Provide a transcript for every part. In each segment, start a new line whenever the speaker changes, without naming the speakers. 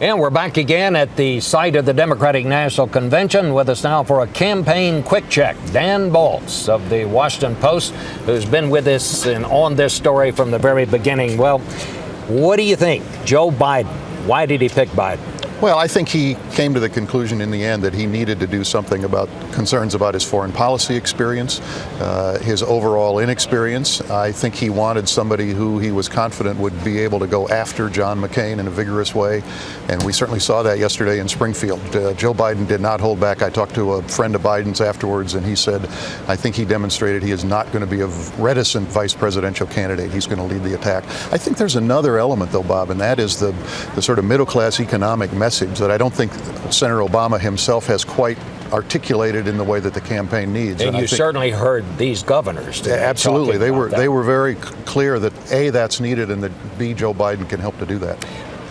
And we're back again at the site of the Democratic National Convention. With us now for a campaign quick check, Dan Balz of the Washington Post, who's been with us and on this story from the very beginning. Well, what do you think? Joe Biden, why did he pick Biden?
Well, I think he came to the conclusion in the end that he needed to do something about concerns about his foreign policy experience, his overall inexperience. I think he wanted somebody who he was confident would be able to go after John McCain in a vigorous way, and we certainly saw that yesterday in Springfield. Joe Biden did not hold back. I talked to a friend of Biden's afterwards, and he said, I think he demonstrated he is not going to be a reticent vice presidential candidate. He's going to lead the attack. I think there's another element, though, Bob, and that is the sort of middle-class economic message that I don't think Senator Obama himself has quite articulated in the way that the campaign needs.
And you certainly heard these governors today.
Absolutely. They were very clear that A, that's needed, and that B, Joe Biden can help to do that.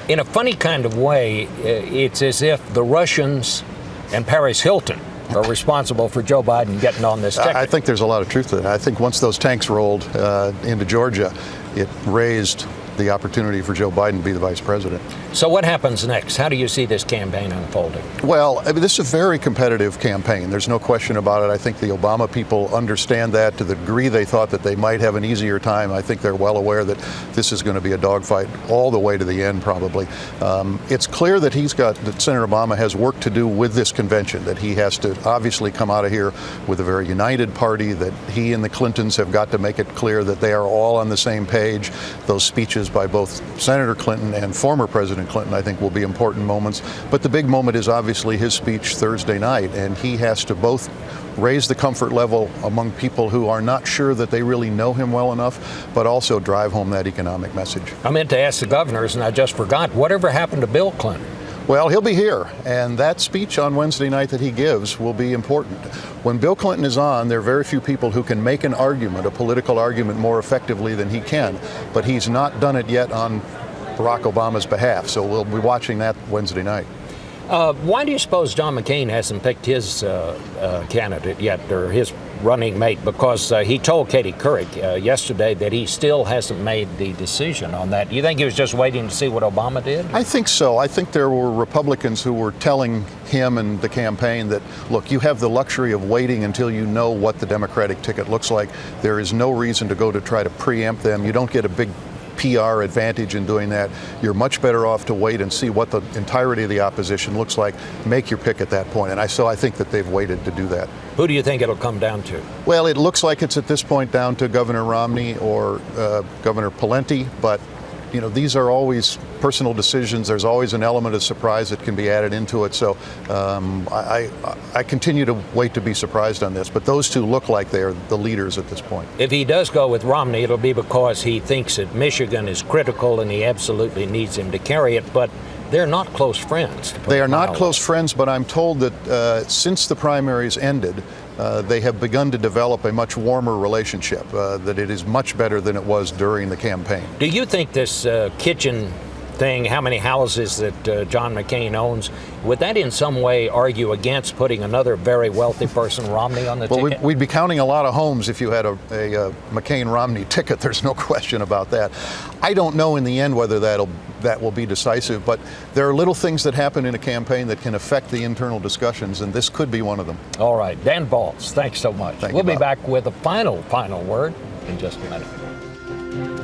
In a funny kind of way, it's as if the Russians and Paris Hilton are responsible for Joe Biden getting on this ticket.
I think there's a lot of truth to that. I think once those tanks rolled into Georgia, it raised the opportunity for Joe Biden to be the vice president.
So what happens next? How do you see this campaign unfolding?
Well, I mean, this is a very competitive campaign. There's no question about it. I think the Obama people understand that to the degree they thought that they might have an easier time. I think they're well aware that this is going to be a dogfight all the way to the end, probably. It's clear that that Senator Obama has work to do with this convention, that he has to obviously come out of here with a very united party, that he and the Clintons have got to make it clear that they are all on the same page. Those speeches by both Senator Clinton and former President Clinton, I think, will be important moments. But the big moment is obviously his speech Thursday night, and he has to both raise the comfort level among people who are not sure that they really know him well enough, but also drive home that economic message.
I meant to ask the governors, and I just forgot. Whatever happened to Bill Clinton?
Well, he'll be here, and that speech on Wednesday night that he gives will be important. When Bill Clinton is on, there are very few people who can make an argument, a political argument, more effectively than he can, but he's not done it yet on Barack Obama's behalf, so we'll be watching that Wednesday night.
Why do you suppose John McCain hasn't picked his candidate yet, or his running mate? Because he told Katie Couric yesterday that he still hasn't made the decision on that. You think he was just waiting to see what Obama did?
I think so. I think there were Republicans who were telling him and the campaign that, look, you have the luxury of waiting until you know what the Democratic ticket looks like. There is no reason to go to try to preempt them. You don't get a big PR advantage in doing that. You're much better off to wait and see what the entirety of the opposition looks like. Make your pick at that point. And so I think that they've waited to do that.
Who do you think it'll come down to?
Well, it looks like it's at this point down to Governor Romney or Governor Pawlenty, but you know, these are always personal decisions. There's always an element of surprise that can be added into it. So I continue to wait to be surprised on this. But those two look like they're the leaders at this point.
If he does go with Romney, it'll be because he thinks that Michigan is critical and he absolutely needs him to carry it. But they're not close friends.
They are not close friends, but I'm told that since the primaries ended, they have begun to develop a much warmer relationship, that it is much better than it was during the campaign.
Do you think this kitchen thing, how many houses that John McCain owns, would that in some way argue against putting another very wealthy person, Romney, on the ticket?
Well, we'd be counting a lot of homes if you had a McCain-Romney ticket. There's no question about that. I don't know in the end whether that will be decisive, but there are little things that happen in a campaign that can affect the internal discussions, and this could be one of them.
All right. Dan Balz, thanks so much.
Thank you,
We'll be
Bob.
back with a final word in just a minute.